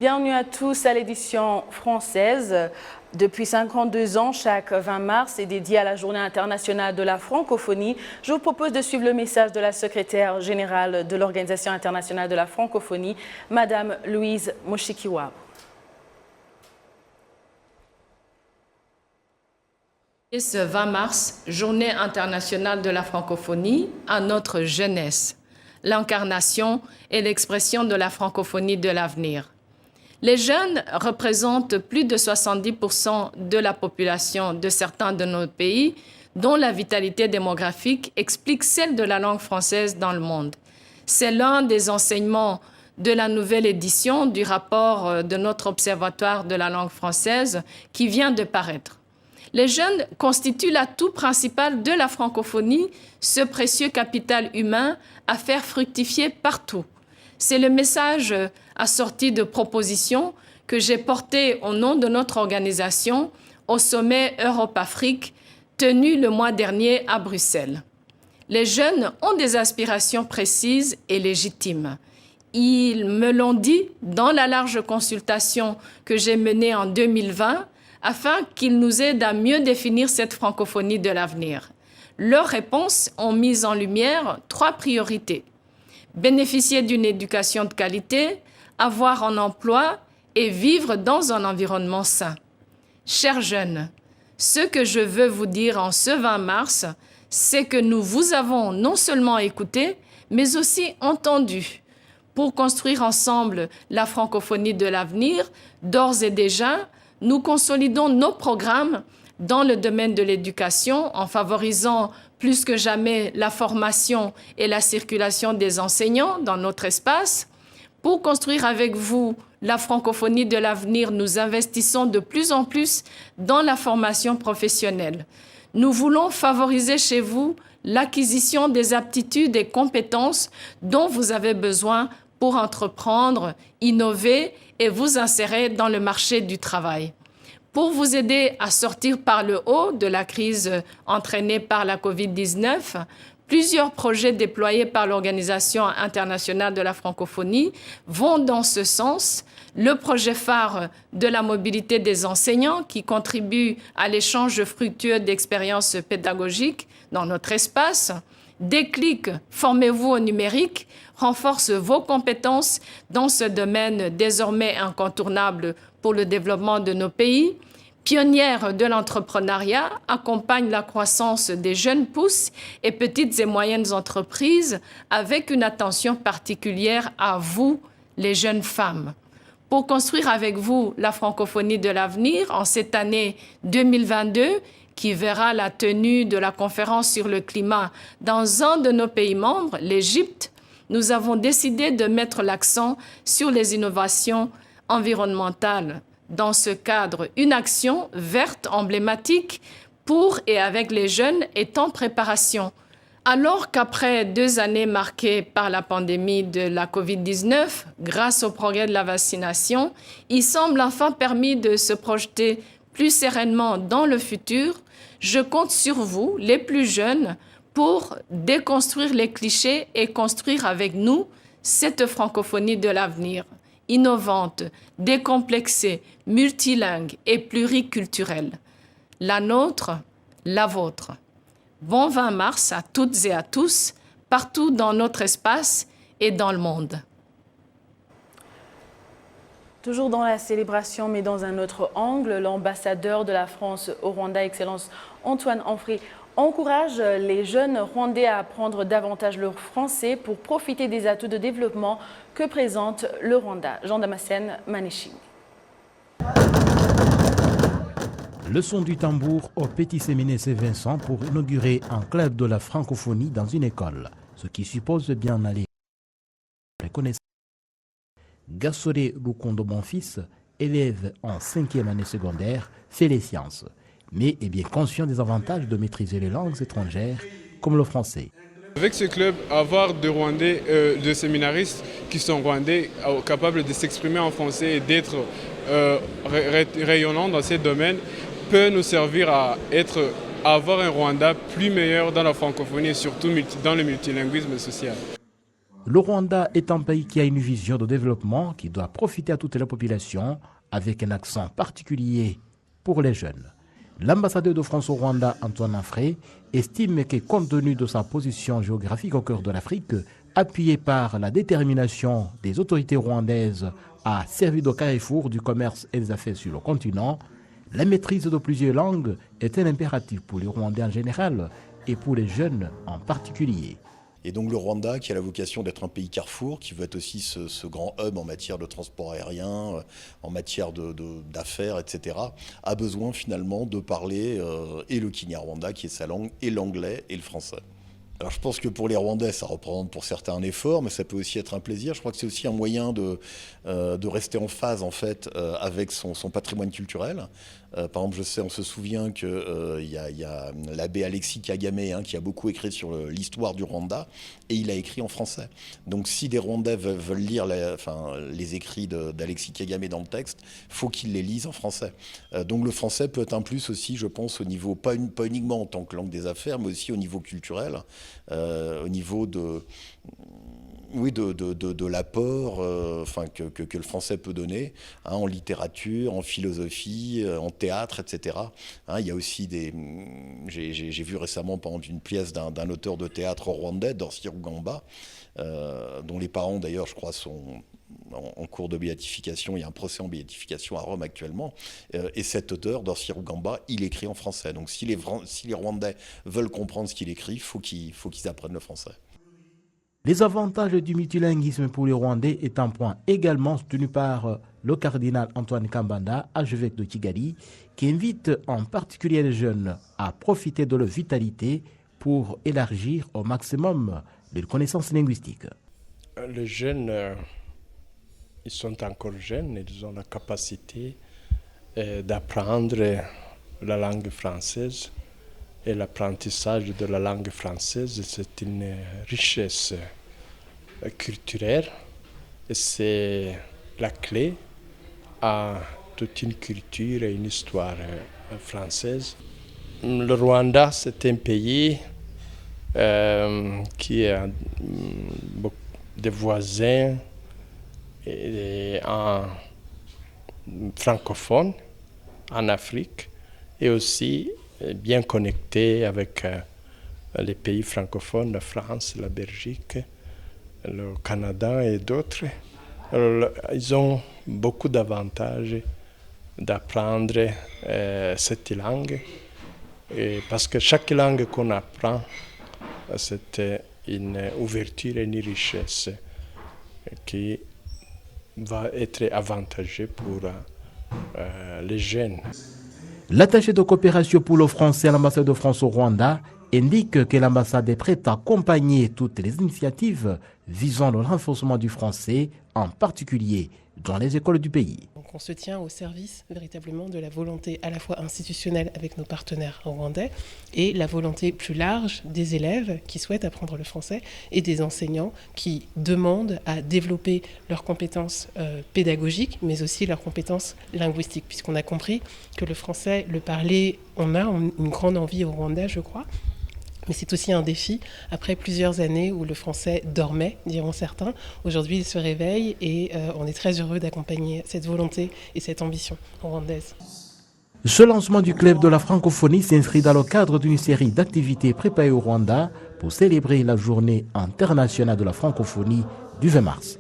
Bienvenue à tous à l'édition française. Depuis 52 ans, chaque 20 mars est dédié à la Journée internationale de la francophonie. Je vous propose de suivre le message de la secrétaire générale de l'Organisation internationale de la francophonie, Madame Louise Mushikiwabo. Ce 20 mars, Journée internationale de la francophonie, à notre jeunesse, l'incarnation et l'expression de la francophonie de l'avenir. Les jeunes représentent plus de 70% de la population de certains de nos pays, dont la vitalité démographique explique celle de la langue française dans le monde. C'est l'un des enseignements de la nouvelle édition du rapport de notre Observatoire de la langue française qui vient de paraître. Les jeunes constituent l'atout principal de la francophonie, ce précieux capital humain à faire fructifier partout. C'est le message assorti de propositions que j'ai porté au nom de notre organisation au sommet Europe-Afrique tenu le mois dernier à Bruxelles. Les jeunes ont des aspirations précises et légitimes. Ils me l'ont dit dans la large consultation que j'ai menée en 2020 afin qu'ils nous aident à mieux définir cette francophonie de l'avenir. Leurs réponses ont mis en lumière 3 priorités. Bénéficier d'une éducation de qualité, avoir un emploi et vivre dans un environnement sain. Chers jeunes, ce que je veux vous dire en ce 20 mars, c'est que nous vous avons non seulement écouté, mais aussi entendu. Pour construire ensemble la francophonie de l'avenir, d'ores et déjà, nous consolidons nos programmes dans le domaine de l'éducation en favorisant plus que jamais la formation et la circulation des enseignants dans notre espace. Pour construire avec vous la francophonie de l'avenir, nous investissons de plus en plus dans la formation professionnelle. Nous voulons favoriser chez vous l'acquisition des aptitudes et compétences dont vous avez besoin pour entreprendre, innover et vous insérer dans le marché du travail. Pour vous aider à sortir par le haut de la crise entraînée par la COVID-19, plusieurs projets déployés par l'Organisation internationale de la francophonie vont dans ce sens. Le projet phare de la mobilité des enseignants qui contribue à l'échange fructueux d'expériences pédagogiques dans notre espace. Déclic, formez-vous au numérique, renforce vos compétences dans ce domaine désormais incontournable pour le développement de nos pays. Pionnière de l'entrepreneuriat, accompagne la croissance des jeunes pousses et petites et moyennes entreprises avec une attention particulière à vous, les jeunes femmes. Pour construire avec vous la francophonie de l'avenir en cette année 2022, qui verra la tenue de la conférence sur le climat dans un de nos pays membres, l'Égypte, nous avons décidé de mettre l'accent sur les innovations environnementales. Dans ce cadre, une action verte emblématique pour et avec les jeunes est en préparation. Alors qu'après 2 années marquées par la pandémie de la COVID-19, grâce au progrès de la vaccination, il semble enfin permis de se projeter plus sereinement dans le futur. Je compte sur vous, les plus jeunes, pour déconstruire les clichés et construire avec nous cette francophonie de l'avenir, innovante, décomplexée, multilingue et pluriculturelle. La nôtre, la vôtre. Bon 20 mars à toutes et à tous, partout dans notre espace et dans le monde. Toujours dans la célébration, mais dans un autre angle, l'ambassadeur de la France au Rwanda, Excellence Antoine Amfrey, encourage les jeunes Rwandais à apprendre davantage le français pour profiter des atouts de développement que présente le Rwanda. Jean Damascène, Manéchine. Le son du tambour au Petit Séminaire Saint-Vincent pour inaugurer un club de la francophonie dans une école, ce qui suppose de bien aller connaître. Gassore Lukondo Bonfils, élève en 5e année secondaire, fait les sciences, mais est bien conscient des avantages de maîtriser les langues étrangères comme le français. Avec ce club, avoir de Rwandais, de séminaristes qui sont rwandais, capables de s'exprimer en français et d'être rayonnants dans ces domaines, peut nous servir à avoir un Rwanda plus meilleur dans la francophonie et surtout dans le multilinguisme social. Le Rwanda est un pays qui a une vision de développement qui doit profiter à toute la population avec un accent particulier pour les jeunes. L'ambassadeur de France au Rwanda, Antoine Afrique, estime que compte tenu de sa position géographique au cœur de l'Afrique, appuyé par la détermination des autorités rwandaises à servir de carrefour du commerce et des affaires sur le continent, la maîtrise de plusieurs langues est un impératif pour les Rwandais en général et pour les jeunes en particulier. Et donc le Rwanda, qui a la vocation d'être un pays carrefour, qui veut être aussi ce grand hub en matière de transport aérien, en matière d'affaires, etc., a besoin finalement de parler et le Kinyarwanda, qui est sa langue, et l'anglais et le français. Alors je pense que pour les Rwandais, ça représente pour certains un effort, mais ça peut aussi être un plaisir. Je crois que c'est aussi un moyen de rester en phase en fait avec son patrimoine culturel. Par exemple, on se souvient qu'il y a l'abbé Alexis Kagame qui a beaucoup écrit sur l'histoire du Rwanda, et il a écrit en français. Donc si des Rwandais veulent lire les écrits d'Alexis Kagame dans le texte, il faut qu'ils les lisent en français. Donc le français peut être un plus aussi, je pense, au niveau, pas uniquement en tant que langue des affaires, mais aussi au niveau culturel, au niveau de l'apport que le français peut donner en littérature, en philosophie, en théâtre, etc. Il y a aussi j'ai vu récemment par exemple une pièce d'un auteur de théâtre rwandais, Dorsi Rugamba, dont les parents d'ailleurs je crois sont en cours de béatification. Il y a un procès en béatification à Rome actuellement, et cet auteur, Dorsi Rugamba, il écrit en français. Donc si les Rwandais veulent comprendre ce qu'il écrit, il faut qu'ils apprennent le français. Les avantages du multilinguisme pour les Rwandais est un point également soutenu par le cardinal Antoine Kambanda, archevêque de Kigali, qui invite en particulier les jeunes à profiter de leur vitalité pour élargir au maximum les connaissances linguistiques. Les jeunes, ils sont encore jeunes, ils ont la capacité d'apprendre la langue française. Et l'apprentissage de la langue française, c'est une richesse culturelle et c'est la clé à toute une culture et une histoire française. Le Rwanda, c'est un pays qui a des voisins et francophones en Afrique et aussi bien connecté avec les pays francophones, la France, la Belgique, le Canada et d'autres. Alors, ils ont beaucoup d'avantages d'apprendre cette langue, parce que chaque langue qu'on apprend, c'est une ouverture et une richesse qui va être avantageuse pour les jeunes. L'attaché de coopération pour le français à l'ambassade de France au Rwanda indique que l'ambassade est prête à accompagner toutes les initiatives visant le renforcement du français, en particulier dans les écoles du pays. Donc on se tient au service véritablement de la volonté à la fois institutionnelle avec nos partenaires rwandais et la volonté plus large des élèves qui souhaitent apprendre le français et des enseignants qui demandent à développer leurs compétences pédagogiques mais aussi leurs compétences linguistiques, puisqu'on a compris que le français, le parler, on a une grande envie au Rwanda, je crois. Mais c'est aussi un défi, après plusieurs années où le français dormait, diront certains. Aujourd'hui, il se réveille et on est très heureux d'accompagner cette volonté et cette ambition rwandaise. Ce lancement du club de la francophonie s'inscrit dans le cadre d'une série d'activités préparées au Rwanda pour célébrer la journée internationale de la francophonie du 20 mars.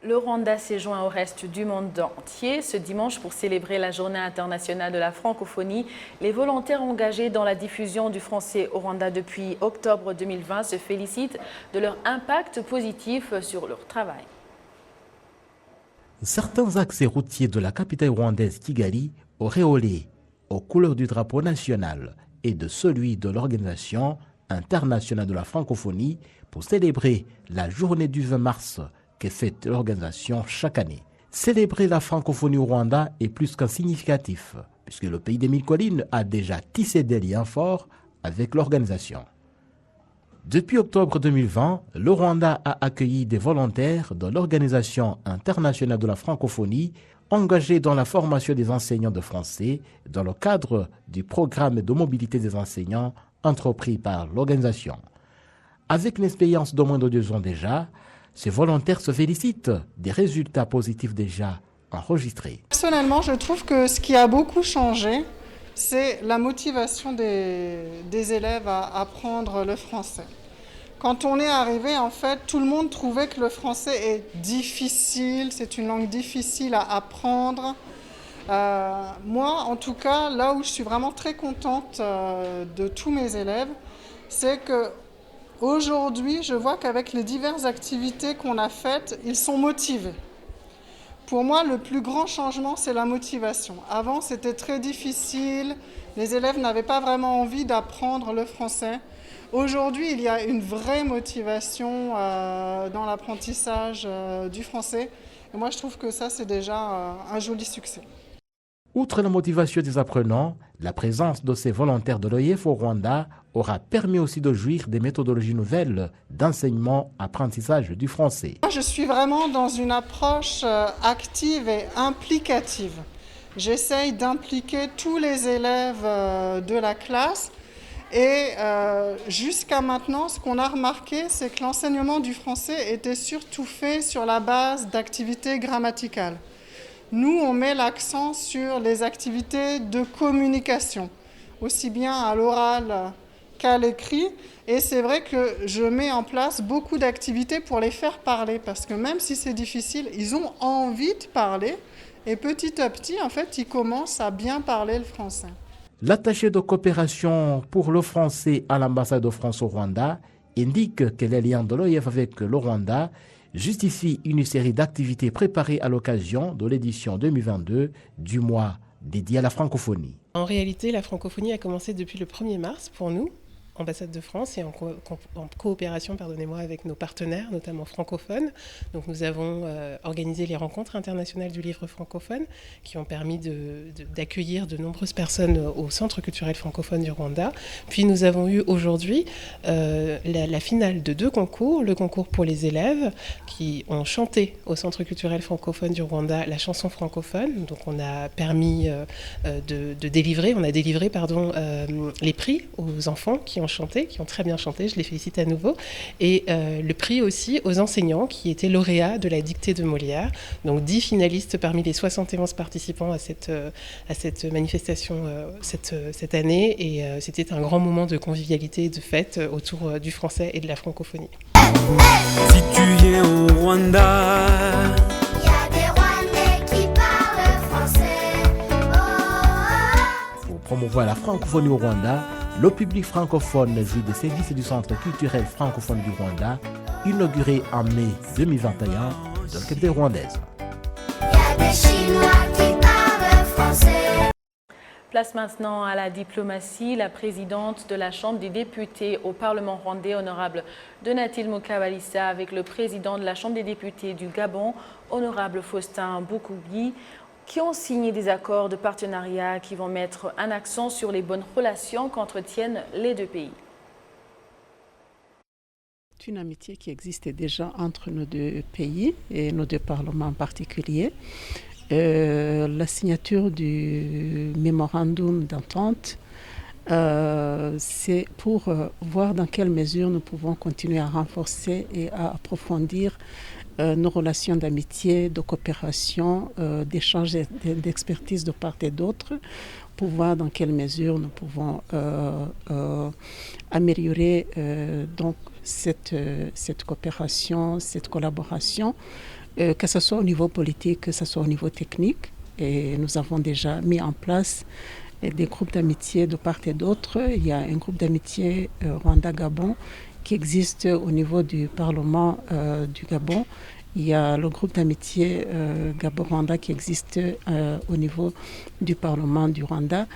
Le Rwanda s'est joint au reste du monde entier ce dimanche pour célébrer la Journée internationale de la francophonie. Les volontaires engagés dans la diffusion du français au Rwanda depuis octobre 2020 se félicitent de leur impact positif sur leur travail. Certains axes routiers de la capitale rwandaise Kigali auréolés aux couleurs du drapeau national et de celui de l'Organisation internationale de la francophonie pour célébrer la journée du 20 mars que fête l'organisation chaque année. Célébrer la francophonie au Rwanda est plus qu'un significatif, puisque le pays des mille collines a déjà tissé des liens forts avec l'organisation. Depuis octobre 2020, le Rwanda a accueilli des volontaires de l'Organisation internationale de la francophonie engagés dans la formation des enseignants de français dans le cadre du programme de mobilité des enseignants entrepris par l'organisation. Avec une expérience d'au moins de 2 ans déjà, ces volontaires se félicitent des résultats positifs déjà enregistrés. Personnellement, je trouve que ce qui a beaucoup changé, c'est la motivation des élèves à apprendre le français. Quand on est arrivé, en fait, tout le monde trouvait que le français est difficile, c'est une langue difficile à apprendre. Moi, en tout cas, là où je suis vraiment très contente de tous mes élèves, c'est que aujourd'hui, je vois qu'avec les diverses activités qu'on a faites, ils sont motivés. Pour moi, le plus grand changement, c'est la motivation. Avant, c'était très difficile, les élèves n'avaient pas vraiment envie d'apprendre le français. Aujourd'hui, il y a une vraie motivation dans l'apprentissage du français. Et moi, je trouve que ça, c'est déjà un joli succès. Outre la motivation des apprenants, la présence de ces volontaires de l'OIF au Rwanda aura permis aussi de jouir des méthodologies nouvelles d'enseignement-apprentissage du français. Moi, je suis vraiment dans une approche active et implicative. J'essaye d'impliquer tous les élèves de la classe et jusqu'à maintenant, ce qu'on a remarqué, c'est que l'enseignement du français était surtout fait sur la base d'activités grammaticales. Nous, on met l'accent sur les activités de communication, aussi bien à l'oral qu'à l'écrit. Et c'est vrai que je mets en place beaucoup d'activités pour les faire parler, parce que même si c'est difficile, ils ont envie de parler. Et petit à petit, en fait, ils commencent à bien parler le français. L'attaché de coopération pour le français à l'ambassade de France au Rwanda indique que les liens de l'OIF avec le Rwanda justifie une série d'activités préparées à l'occasion de l'édition 2022 du mois dédié à la francophonie. En réalité, la francophonie a commencé depuis le 1er mars pour nous, ambassade de France, et en coopération avec nos partenaires, notamment francophones. Donc nous avons organisé les rencontres internationales du livre francophone qui ont permis d'accueillir de nombreuses personnes au Centre culturel francophone du Rwanda. Puis nous avons eu aujourd'hui la finale de 2 concours, le concours pour les élèves qui ont chanté au Centre culturel francophone du Rwanda la chanson francophone. Donc on a permis de délivrer, les prix aux enfants qui ont très bien chanté, je les félicite à nouveau, et le prix aussi aux enseignants qui étaient lauréats de la dictée de Molière. Donc 10 finalistes parmi les 71 participants à cette manifestation cette année, et c'était un grand moment de convivialité et de fête autour du français et de la francophonie. Si tu viens au Rwanda, il y a des Rwandais qui parlent français. Pour promouvoir la francophonie au Rwanda, le public francophone jouit des services du Centre culturel francophone du Rwanda, inauguré en mai 2021 dans le capitale rwandaise. Il y a des Chinois qui parlent français. Place maintenant à la diplomatie. La présidente de la Chambre des députés au Parlement rwandais, honorable Donatille Mukabalisa, avec le président de la Chambre des députés du Gabon, honorable Faustin Boukougi, qui ont signé des accords de partenariat qui vont mettre un accent sur les bonnes relations qu'entretiennent les 2 pays. C'est une amitié qui existait déjà entre nos 2 pays et nos 2 parlements en particulier. La signature du mémorandum d'entente, c'est pour voir dans quelle mesure nous pouvons continuer à renforcer et à approfondir nos relations d'amitié, de coopération, d'échange d'expertise de part et d'autre, pour voir dans quelle mesure nous pouvons améliorer donc cette coopération, cette collaboration, que ce soit au niveau politique, que ce soit au niveau technique. Et nous avons déjà mis en place des groupes d'amitié de part et d'autre. Il y a un groupe d'amitié Rwanda-Gabon qui existe au niveau du Parlement du Gabon. Il y a le groupe d'amitié Gabon-Rwanda qui existe au niveau du Parlement du Rwanda.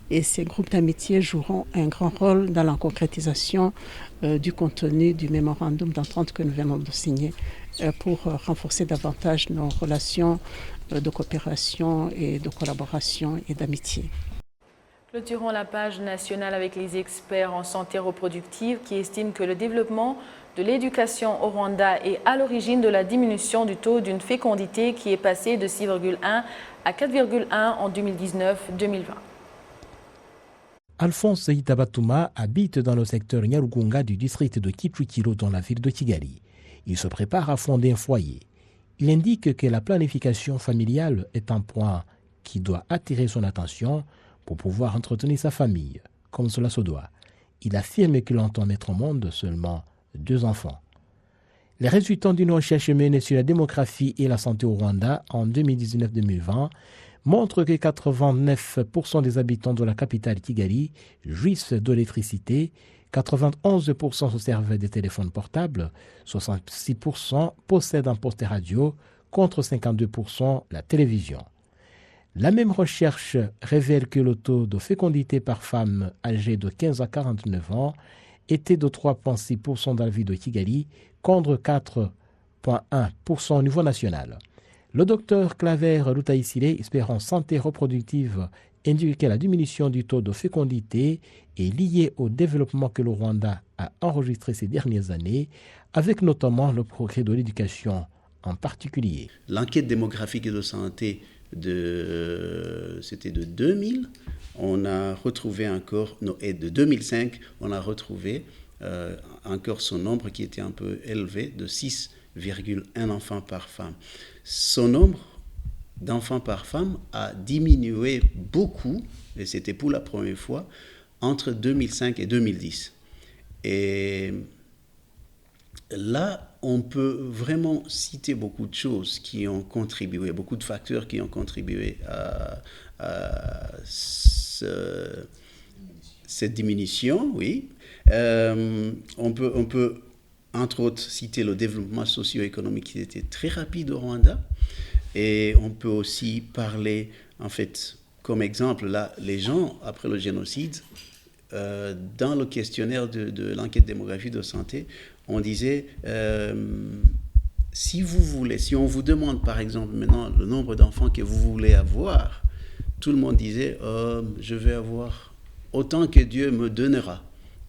Et ces groupes d'amitié joueront un grand rôle dans la concrétisation du contenu du mémorandum d'entente que nous venons de signer pour renforcer davantage nos relations de coopération et de collaboration et d'amitié. Clôturons la page nationale avec les experts en santé reproductive qui estiment que le développement de l'éducation au Rwanda est à l'origine de la diminution du taux d'une fécondité qui est passé de 6,1 à 4,1 en 2019-2020. Alphonse Itabatouma habite dans le secteur Nyarugunga du district de Kitwikilo dans la ville de Kigali. Il se prépare à fonder un foyer. Il indique que la planification familiale est un point qui doit attirer son attention pour pouvoir entretenir sa famille, comme cela se doit. Il affirme qu'il entend mettre au monde seulement 2 enfants. Les résultats d'une recherche menée sur la démographie et la santé au Rwanda en 2019-2020 montrent que 89% des habitants de la capitale Kigali jouissent d'électricité, 91% se servent des téléphones portables, 66% possèdent un poste radio, contre 52% la télévision. La même recherche révèle que le taux de fécondité par femme âgée de 15 à 49 ans était de 3,6% dans la ville de Kigali, contre 4,1% au niveau national. Le docteur Claver Lutaïsile, expert en santé reproductive, indique que la diminution du taux de fécondité est liée au développement que le Rwanda a enregistré ces dernières années, avec notamment le progrès de l'éducation en particulier. L'enquête démographique et de santé, c'était de 2000. On a retrouvé encore, et de 2005, on a retrouvé encore son nombre qui était un peu élevé, de 6,1 enfants par femme. Son nombre d'enfants par femme a diminué beaucoup, et c'était pour la première fois, entre 2005 et 2010. Et là, on peut vraiment citer beaucoup de choses qui ont contribué, beaucoup de facteurs qui ont contribué à cette diminution, oui. On peut, entre autres, citer le développement socio-économique qui était très rapide au Rwanda. Et on peut aussi parler, en fait, comme exemple, là, les gens, après le génocide, dans le questionnaire de l'enquête démographique de santé, on disait, si on vous demande, par exemple, maintenant, le nombre d'enfants que vous voulez avoir, tout le monde disait, je vais avoir autant que Dieu me donnera.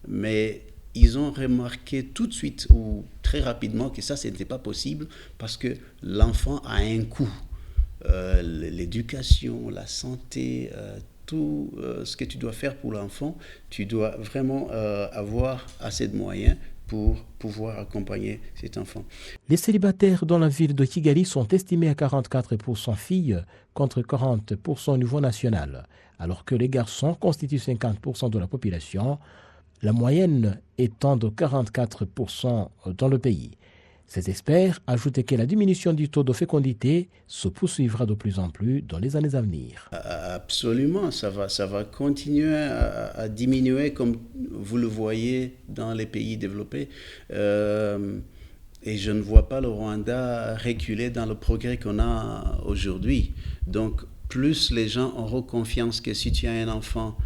Mais ils ont remarqué tout de suite ou très rapidement que ça, ce n'était pas possible parce que l'enfant a un coût. L'éducation, la santé, tout ce que tu dois faire pour l'enfant, tu dois vraiment avoir assez de moyens pour pouvoir accompagner cet enfant. Les célibataires dans la ville de Kigali sont estimés à 44% filles contre 40% au niveau national, alors que les garçons constituent 50% de la population, la moyenne étant de 44% dans le pays. Ces experts ajoutent que la diminution du taux de fécondité se poursuivra de plus en plus dans les années à venir. Absolument, ça va continuer à diminuer comme vous le voyez dans les pays développés. Et je ne vois pas le Rwanda reculer dans le progrès qu'on a aujourd'hui. Donc, plus les gens auront confiance que si tu as un enfant,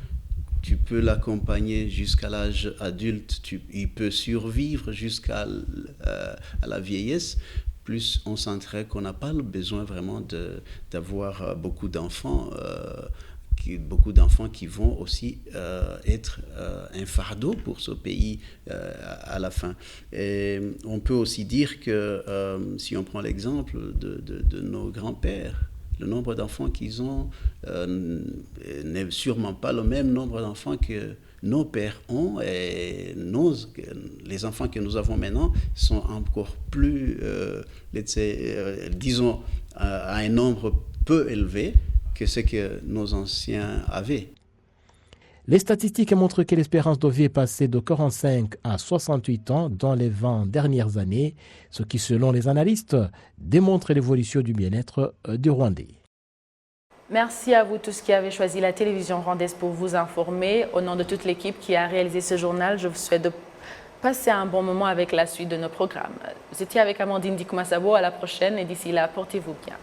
tu peux l'accompagner jusqu'à l'âge adulte, il peut survivre jusqu'à la vieillesse, plus on sentirait qu'on n'a pas le besoin vraiment d'avoir beaucoup d'enfants qui vont aussi être un fardeau pour ce pays à la fin. Et on peut aussi dire que si on prend l'exemple de nos grands-pères, le nombre d'enfants qu'ils ont n'est sûrement pas le même nombre d'enfants que nos pères ont, et les enfants que nous avons maintenant sont encore plus, disons, à un nombre peu élevé que ce que nos anciens avaient. Les statistiques montrent que l'espérance de vie est passée de 45 à 68 ans dans les 20 dernières années, ce qui, selon les analystes, démontre l'évolution du bien-être des Rwandais. Merci à vous tous qui avez choisi la télévision rwandaise pour vous informer. Au nom de toute l'équipe qui a réalisé ce journal, je vous souhaite de passer un bon moment avec la suite de nos programmes. Vous étiez avec Amandine Dikouma-Sabo, à la prochaine et d'ici là, portez-vous bien.